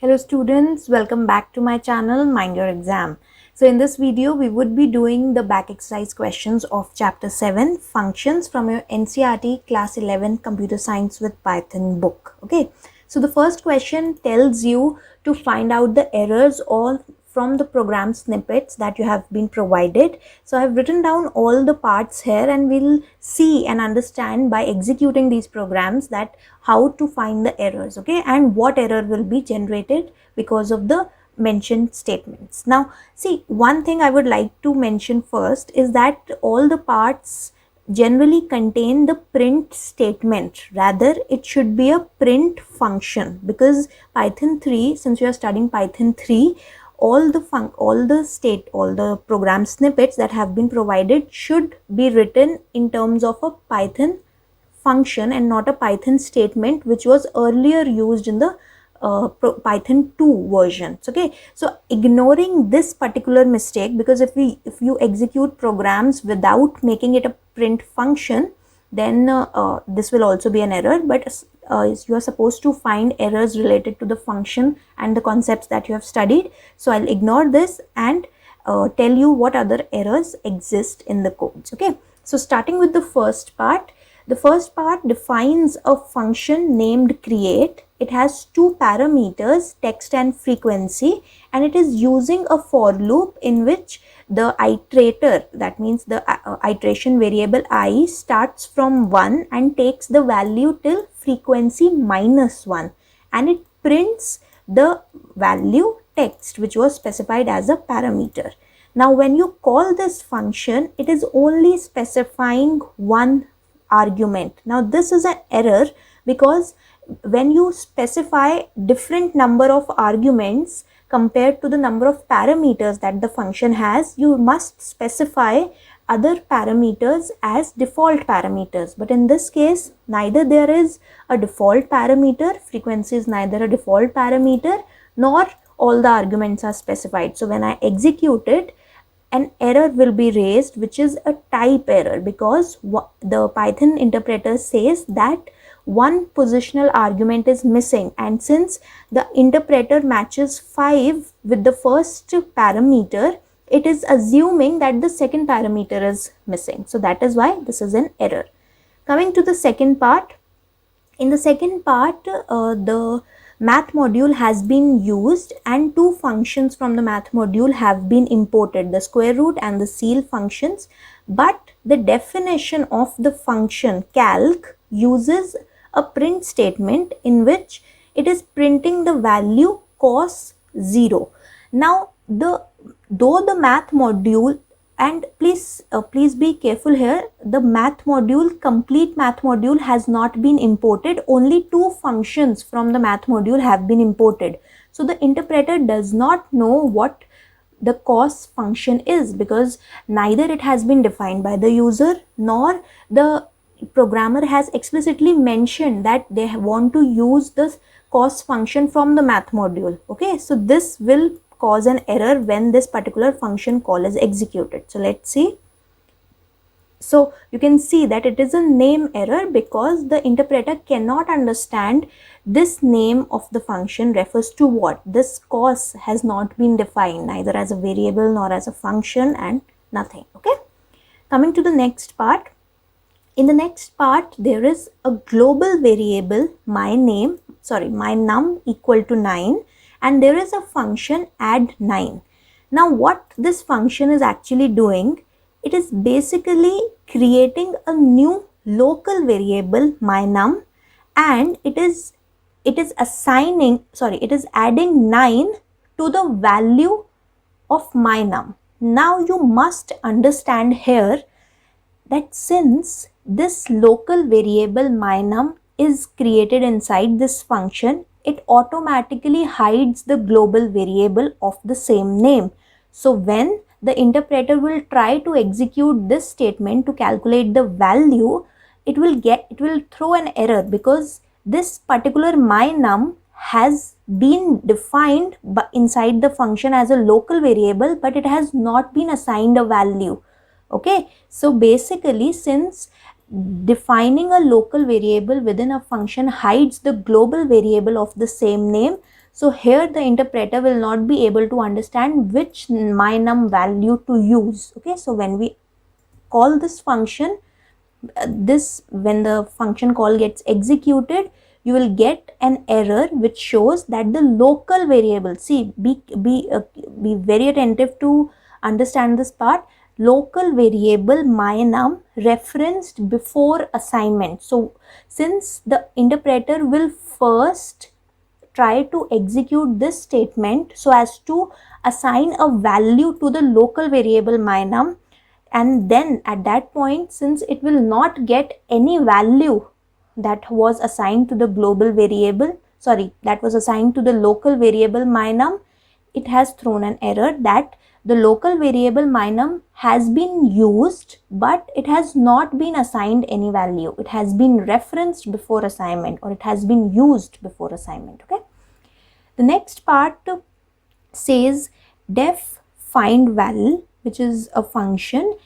Hello students, welcome back to my channel Mind Your Exam. So in this video we would be doing the back exercise questions of chapter 7 functions from your NCERT class 11 computer science with Python book. Okay, so the first question tells you to find out the errors all from the program snippets that you have been provided. So I've written down all the parts here and we'll see and understand by executing these programs that how to find the errors, okay, and what error will be generated because of the mentioned statements. Now see, one thing I would like to mention first is that all the parts generally contain the print statement. Rather, it should be a print function, because Python 3, since you are studying Python 3, all the program snippets that have been provided should be written in terms of a Python function and not a Python statement, which was earlier used in the Python 2 versions. Okay, so ignoring this particular mistake, because if you execute programs without making it a print function, then this will also be an error. But you are supposed to find errors related to the function and the concepts that you have studied. So I'll ignore this and tell you what other errors exist in the codes. Okay, so starting with the first part. The first part defines a function named create. It has two parameters, text and frequency, and it is using a for loop in which the iterator, that means the iteration variable I, starts from 1 and takes the value till frequency -1, and it prints the value text which was specified as a parameter. Now when you call this function, it is only specifying one argument. Now this is an error, because when you specify different number of arguments compared to the number of parameters that the function has, you must specify other parameters as default parameters. But in this case, neither there is a default parameter, frequency is neither a default parameter, nor all the arguments are specified. So when I execute it, an error will be raised, which is a type error, because the Python interpreter says that one positional argument is missing, and since the interpreter matches 5 with the first parameter, it is assuming that the second parameter is missing. So that is why this is an error. Coming to the second part. In the second part, the math module has been used and two functions from the math module have been imported, the square root and the ceil functions, but the definition of the function calc uses a print statement in which it is printing the value cos 0. Now though the math module, and please be careful here, the math module, complete math module has not been imported. Only two functions from the math module have been imported. So the interpreter does not know what the cos function is, because neither it has been defined by the user nor the programmer has explicitly mentioned that they want to use this cos function from the math module. Okay, so this will cause an error when this particular function call is executed. So let's see. So you can see that it is a name error, because the interpreter cannot understand this name of the function refers to what. This cos has not been defined neither as a variable nor as a function and nothing. Okay, coming to the next part. In the next part, there is a global variable my num equal to 9, and there is a function add 9. Now what this function is actually doing, it is basically creating a new local variable my num, and it is adding 9 to the value of my num. Now you must understand here that since this local variable my num is created inside this function, it automatically hides the global variable of the same name. So when the interpreter will try to execute this statement to calculate the value, it will throw an error, because this particular my num has been defined inside the function as a local variable, but it has not been assigned a value. Okay, so basically, since defining a local variable within a function hides the global variable of the same name, So here the interpreter will not be able to understand which mynum value to use. Okay, so when we call this function, when the function call gets executed, you will get an error which shows that the local variable, see, be very attentive to understand this part, local variable mynum referenced before assignment. So since the interpreter will first try to execute this statement so as to assign a value to the local variable mynum, and then at that point, since it will not get any value that was assigned to the global variable, that was assigned to the local variable mynum, it has thrown an error that the local variable mynum has been used, but it has not been assigned any value. It has been referenced before assignment, or it has been used before assignment. Okay. The next part says def find val, which is a function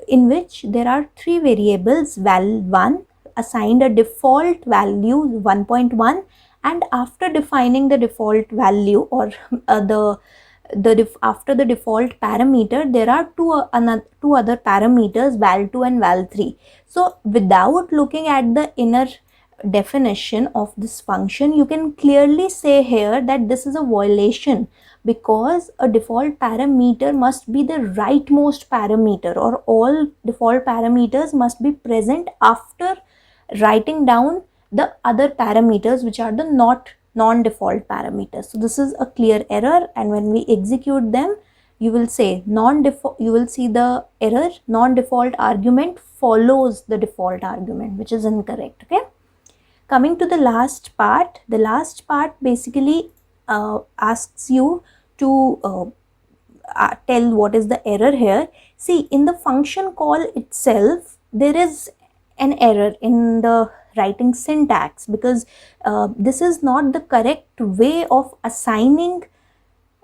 in which there are three variables, val1 assigned a default value 1.1, and after defining the default value, or after the default parameter, there are two other parameters, val2 and val3. So without looking at the inner definition of this function, you can clearly say here that this is a violation, because a default parameter must be the rightmost parameter, or all default parameters must be present after writing down the other parameters which are the non-default parameters. So this is a clear error, and when we execute them, you will say you will see the error, non-default argument follows the default argument, which is incorrect. Okay. Coming to the last part basically asks you to tell what is the error here. See, in the function call itself, there is an error in the writing syntax, because this is not the correct way of assigning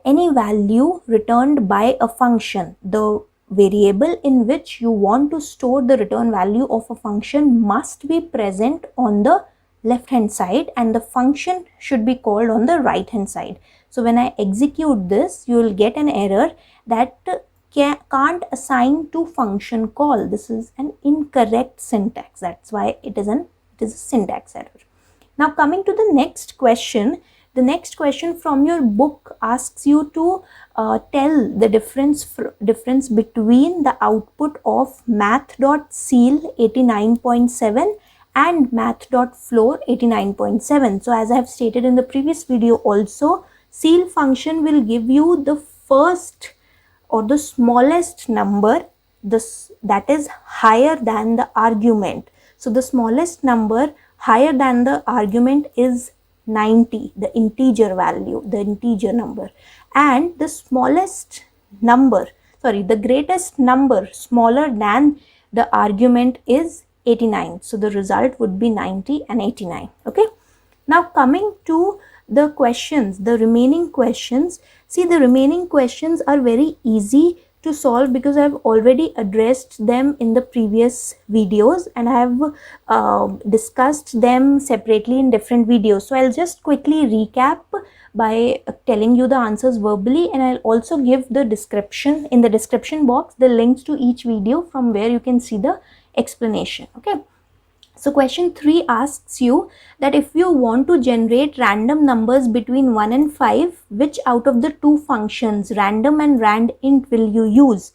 any value returned by a function. The variable in which you want to store the return value of a function must be present on the left hand side, and the function should be called on the right hand side. So when I execute this, you will get an error that can't assign to function call. This is an incorrect syntax. That's why it is a syntax error. Now coming to the next question. The next question from your book asks you to tell the difference between the output of math.ceil 89.7 and math.floor 89.7. So as I have stated in the previous video also, ceil function will give you the first or the smallest number that is higher than the argument. So the smallest number higher than the argument is 90, the integer value, the integer number, and the smallest number, the greatest number smaller than the argument is 89. So the result would be 90 and 89. Okay. Now coming to the questions, the remaining questions. See, the remaining questions are very easy to solve because I have already addressed them in the previous videos, and I have discussed them separately in different videos. So I'll just quickly recap by telling you the answers verbally, and I'll also give the description in the description box, the links to each video from where you can see the explanation. Okay. So question 3 asks you that if you want to generate random numbers between 1 and 5, which out of the two functions, random and randint, will you use?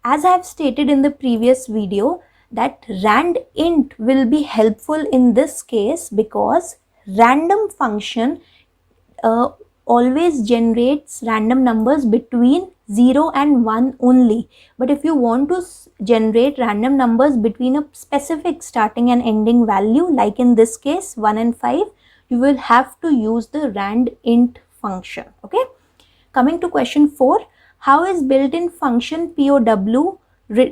As I have stated in the previous video, that randint will be helpful in this case because random function always generates random numbers between 0 and 1 only. But if you want to generate random numbers between a specific starting and ending value, like in this case 1 and 5, you will have to use the randint function. Okay. Coming to question 4, how is built-in function POW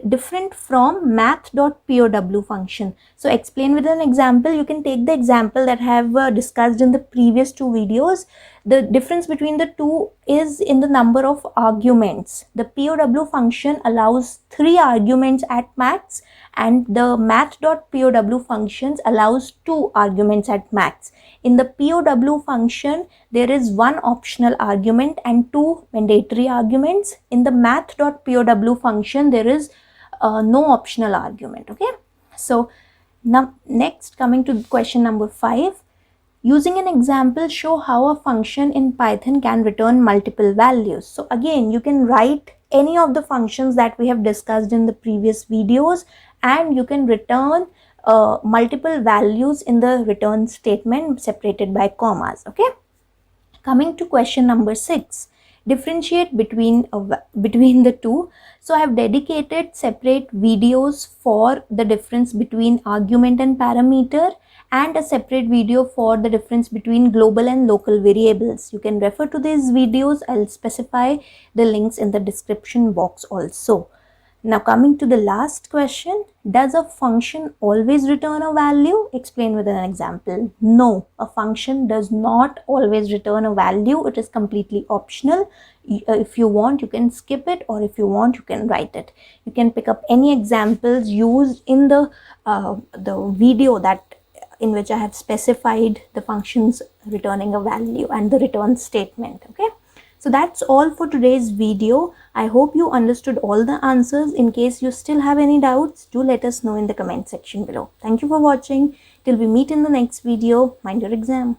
different from math.pow function? So explain with an example. You can take the example that I have discussed in the previous two videos, The difference between the two is in the number of arguments. The POW function allows 3 arguments at max, and the math.pow functions allows 2 arguments at max. In the POW function, there is 1 optional argument and 2 mandatory arguments. In the math.pow function, there is no optional argument. Okay, so now next, coming to question number 5. Using an example, show how a function in Python can return multiple values. So again, you can write any of the functions that we have discussed in the previous videos, and you can return multiple values in the return statement separated by commas. Okay. Coming to question number 6. Differentiate between the two. So I have dedicated separate videos for the difference between argument and parameter, and a separate video for the difference between global and local variables. You can refer to these videos. I'll specify the links in the description box also. Now coming to the last question, does a function always return a value? Explain with an example. No, a function does not always return a value. It is completely optional. If you want, you can skip it, or if you want, you can write it. You can pick up any examples used in the video that in which I have specified the functions returning a value and the return statement. Okay. So that's all for today's video. I hope you understood all the answers. In case you still have any doubts, do let us know in the comment section below. Thank you for watching. Till we meet in the next video, mind your exam.